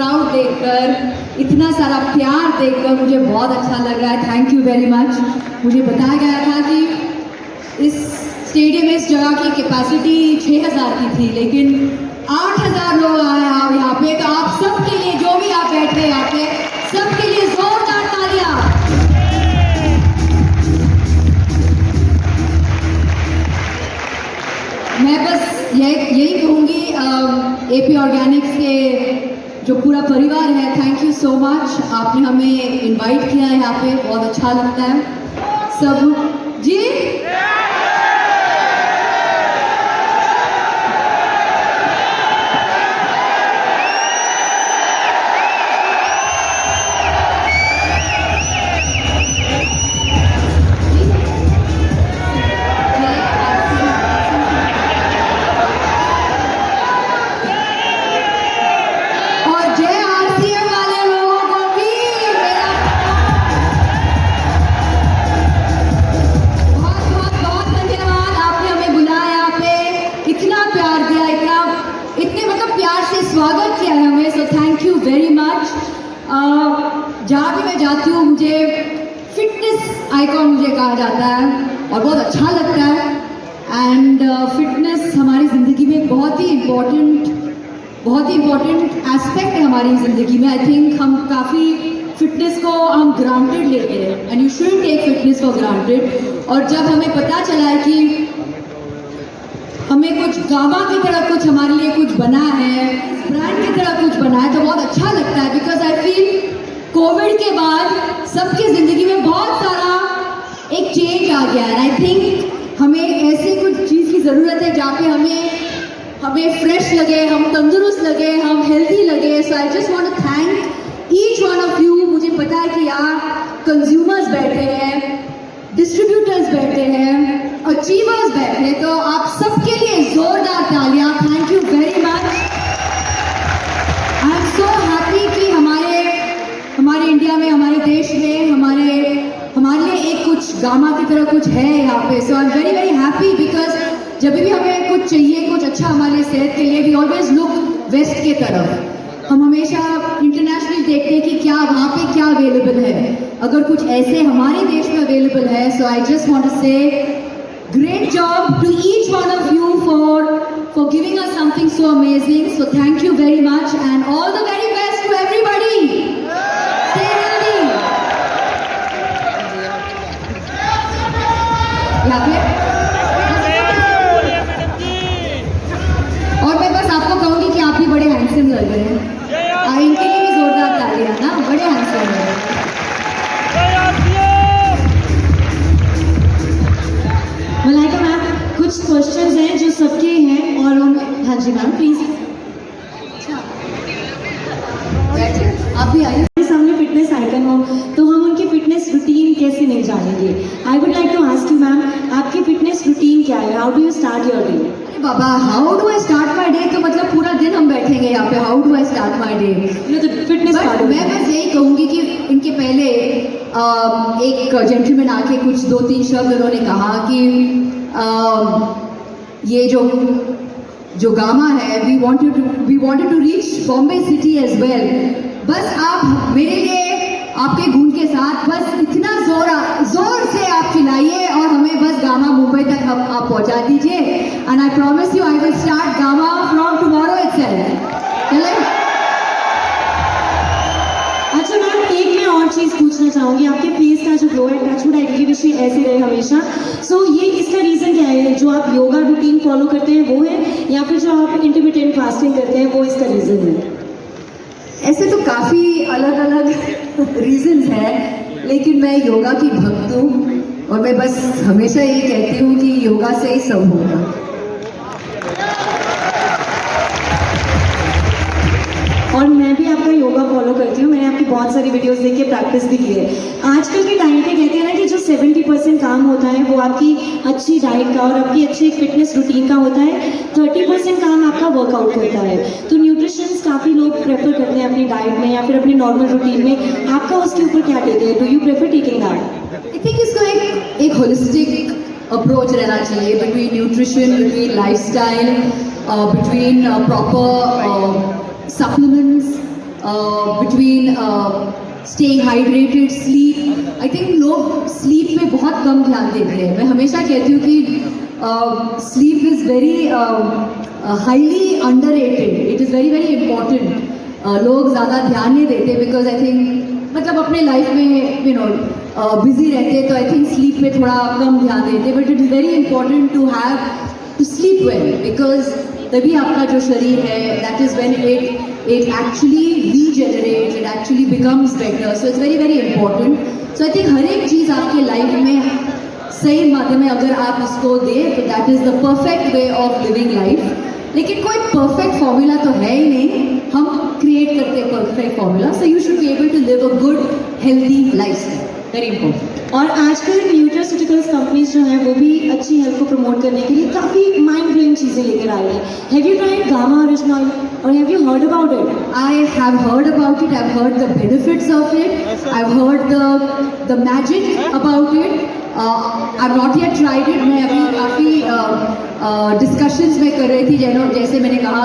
Crowd देखकर, इतना सारा प्यार देखकर मुझे बहुत अच्छा लग रहा है। Thank you very much. मुझे बताया गया था कि इस स्टेडियम में इस जगह की कैपेसिटी 6000 की थी, लेकिन 8000 लोग आए आप यहाँ पे। तो आप सबके लिए, जो भी आप बैठे यहाँ पे, सबके लिए जोरदार तालियां। मैं बस यही कहूँगी, एपी ऑर्गेनिक्स के जो पूरा परिवार है, थैंक यू सो मच। आपने हमें इनवाइट किया है यहाँ पे, बहुत अच्छा लगता है सब जी। स्वागत किया है हमें, so thank you very much. जहाँ भी मैं जाती हूँ मुझे फिटनेस आइकॉन मुझे कहा जाता है और बहुत अच्छा लगता है। एंड फिटनेस हमारी ज़िंदगी में बहुत ही इम्पोर्टेंट एस्पेक्ट है हमारी ज़िंदगी में। आई थिंक हम काफ़ी फिटनेस को हम ग्रांटेड लेते हैं, and you should take fitness for granted. और जब हमें पता चला है कि हमें कुछ गामा की तरह कुछ हमारे लिए कुछ बना है, ब्रांड की तरह कुछ बना है, तो बहुत अच्छा लगता है। बिकॉज आई फील कोविड के बाद सबकी ज़िंदगी में बहुत सारा एक चेंज आ गया है। आई थिंक हमें ऐसी कुछ चीज़ की ज़रूरत है जहाँ पे हमें फ्रेश लगे, हम तंदुरुस्त लगे, हम हेल्दी लगे। So I just want to thank each one of you. मुझे पता है कि यहाँ कंज्यूमर्स बैठे हैं, डिस्ट्रीब्यूटर्स बैठे हैं, अचीवर्स बैठे हैं, तो आप सबके लिए जोरदार तालियां। Thank you very much. I am so happy कि हमारे इंडिया में, हमारे देश में हमारे लिए एक कुछ गामा की तरह कुछ है यहाँ पे। So I am very very happy because जब भी हमें कुछ चाहिए, कुछ अच्छा हमारे सेहत के लिए, वी ऑलवेज लुक वेस्ट के तरफ। हम हमेशा इंटरनेशनल देखते हैं कि क्या वहाँ पे क्या अवेलेबल है, अगर कुछ ऐसे हमारे देश में अवेलेबल है। सो आई जस्ट वांट टू से great job to each one of you for giving us something so amazing. So thank you very much and all the very best to everybody. Stay healthy. यहाँ पे और मैं बस आपको कहूँगी कि आप भी बड़े हैंडसम लग रहे हैं। इनके लिए भी जोरदार तालियां ना, बड़े हैंडसम लग रहे हैं। मलाइका मैम, कुछ क्वेश्चंस हैं जो सबके हैं और हम, हाँ जी मैम प्लीज आप भी आइए। सामने फिटनेस आइकन हो तो हम उनकी फिटनेस रूटीन कैसे नहीं जानेंगे। I would like to ask you ma'am, आपकी फिटनेस रूटीन क्या है? How do you start your day? अरे बाबा, how do I start my day, तो मतलब पूरा दिन हम बैठेंगे यहाँ पे। How do I start my day, fitness. मैं बस यही कहूँगी कि इनके पहले एक जेंटलमैन आके कुछ 2-3 शब्द उन्होंने कहा कि ये जो गामा है, we wanted to reach Bombay city as well. बस आप मेरे लिए आपके गुण के साथ बस इतना जोर से आप चिल्लाइए और हमें बस गामा मुंबई तक आप पहुंचा दीजिए। And I promise you I will start gamma from tomorrow itself. चलें? अच्छा मैम, एक मैं और चीज़ पूछना चाहूँगी। आपके फेस का जो ग्लो है, टचवुड आई विश ऐसे रहे हमेशा। सो ये इसका रीज़न क्या है? जो आप योगा रूटीन फॉलो करते हैं वो है, या फिर जो आप इंटरमिटेंट फास्टिंग करते हैं वो इसका रीज़न है? ऐसे तो काफ़ी अलग अलग रीजंस हैं, लेकिन मैं योगा की भक्त हूँ और मैं बस हमेशा ये कहती हूँ कि योगा से ही सब होगा। और मैं भी आपका योगा फॉलो करती हूँ, मैंने आपकी बहुत सारी वीडियोस देख के प्रैक्टिस भी की है। आजकल के टाइम पे कहते हैं ना कि जो 70% काम होता है वो आपकी अच्छी डाइट का और आपकी अच्छी फिटनेस रूटीन का होता है, 30% काम आपका वर्कआउट करता है। तो न्यूट्रिशंस काफ़ी लोग प्रेफर करते हैं अपनी डाइट में या फिर अपनी नॉर्मल रूटीन में। आपका उसके ऊपर क्या टेक है? Do you prefer taking that? I think इसको एक होलिस्टिक अप्रोच रहना चाहिए between nutrition, between lifestyle, between proper supplements between staying hydrated, sleep. I think लोग sleep पे बहुत कम ध्यान देते हैं. मैं हमेशा कहती हूँ कि sleep is very highly underrated. It is very very important. लोग ज़्यादा ध्यान नहीं देते because I think मतलब अपने लाइफ में बिजी रहते हैं, तो आई थिंक स्लीप में थोड़ा कम ध्यान देते, but it is very important to have to sleep well, because तभी आपका जो शरीर है that is when it actually regenerates, it actually becomes better. So it's very very important. So I think हर एक चीज़ आपके लाइफ में सही माध्यम में अगर आप उसको दें तो that is the perfect way of living life. लेकिन कोई परफेक्ट फॉर्मूला तो है ही नहीं, हम क्रिएट करते हैं perfect formula. So you should be able to live a good healthy lifestyle. Very important. और आजकल न्यूट्रास्यूटिकल्स कंपनीज जो हैं वो भी अच्छी हेल्थ को प्रमोट करने के लिए काफ़ी माइंड ब्लोइंग चीज़ें लेकर आ रही हैं. Have you tried Gamma Origin oil और have you heard about it? I have heard about it. I've heard the benefits of it. I've heard the magic about it. I've not yet tried it. मैं अभी काफ़ी discussions में कर रही थी, जैसे मैंने कहा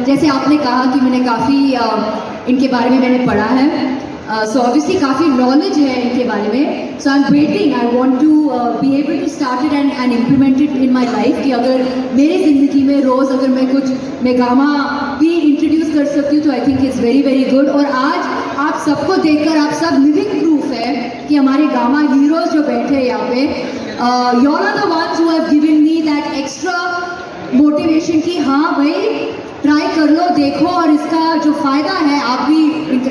जैसे आपने कहा कि मैंने काफ़ी इनके बारे में मैंने पढ़ा है. सो ऑब्वियसली काफ़ी नॉलेज है इनके बारे में. So I am waiting. I want to be able to start it and implement it in my life, कि अगर मेरी ज़िंदगी में रोज़ अगर मैं गामा भी इंट्रोड्यूस कर सकती हूँ तो I think it's very very good. और आज आप सबको देखकर आप सब लिविंग प्रूफ है कि हमारे गामा हीरोज जो बैठे हैं यहाँ पे, you are the ones who have given me that extra motivation कि हाँ भाई ट्राई कर लो, देखो, और इसका जो फ़ायदा है आप भी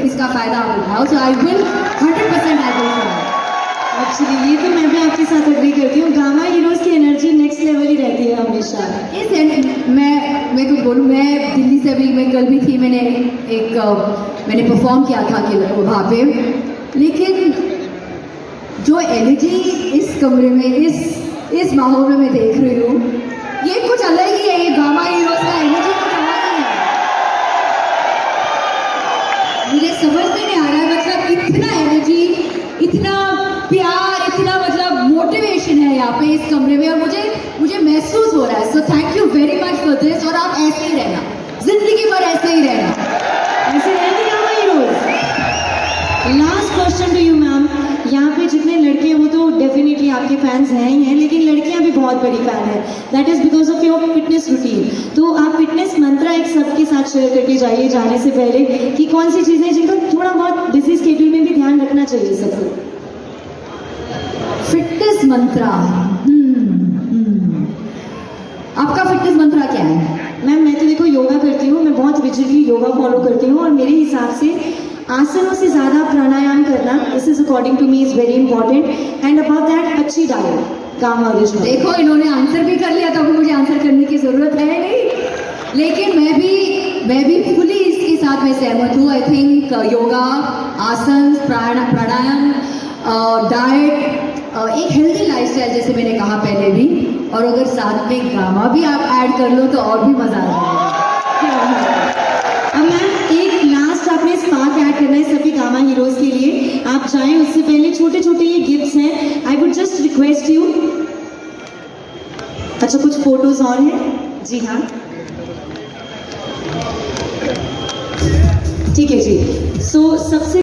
इसका फ़ायदा आप उठाओ. So I will 100% I will try. Actually ये तो मैं भी आपके साथ एग्री करती हूँ. गामा हीरोज़ की एनर्जी नेक्स्ट लेवल ही रहती है हमेशा. मैं कुछ बोलूँ, मैं दिल्ली से अभी मैं कल भी थी, मैंने परफॉर्म किया था कि वहाँ पे, लेकिन जो एनर्जी इस कमरे में इस माहौल में मैं देख रही हूँ, ये कुछ अलग ही है. ये गामा हीरोज़ का एनर्जी कुछ अलग ही है. मुझे समझ में नहीं आ रहा है, मतलब इतना एनर्जी, इतना प्यार, इतना मतलब मोटिवेशन है यहाँ पे इस कमरे में, और मुझे महसूस हो रहा है. So thank you very much for this. और आप ऐसे ही रहना, जिंदगी भर ऐसे ही रहना, ऐसे रहेंगे gamma heroes. Last question to you ma'am. यहाँ पे जितने लड़के हैं वो तो डेफिनेटली आपके फैंस हैं ही हैं, लेकिन लड़कियाँ भी बहुत बड़ी फैन है. That is because of your fitness routine. तो आप फिटनेस मंत्रा एक सबके साथ शेयर करके जाइए जाने से पहले, कि कौन सी चीज़ें जिनका थोड़ा बहुत बिजी स्केड्यूल में भी ध्यान रखना चाहिए सबको. फिटनेस मंत्रा. आपका फिटनेस मंत्रा क्या है? मैम मैं तो देखो योगा करती हूँ, मैं बहुत रिजिडली योगा फॉलो करती हूँ, और मेरे हिसाब से आसनों से ज़्यादा प्राणायाम करना, this is according to me is very important. And about that अच्छी डाइट. Gamma origin. देखो इन्होंने आंसर भी कर लिया, तो अभी मुझे आंसर करने की ज़रूरत है नहीं, लेकिन मैं भी फुली इसके साथ में सहमत हूँ. आई थिंक योगा, आसन, प्राणायाम, डाइट, एक हेल्दी लाइफस्टाइल जैसे मैंने कहा पहले भी, और अगर साथ में गामा भी आप ऐड कर लो तो और भी मज़ा आ जाएगा. अब मैम एक लास्ट आपने स्पार्क ऐड करना है सभी गामा हीरोज़ के लिए. आप चाहें उससे पहले छोटे छोटे ये गिफ्ट्स हैं. I would just request you. अच्छा कुछ फोटोज और हैं? जी हाँ ठीक है जी. सो सबसे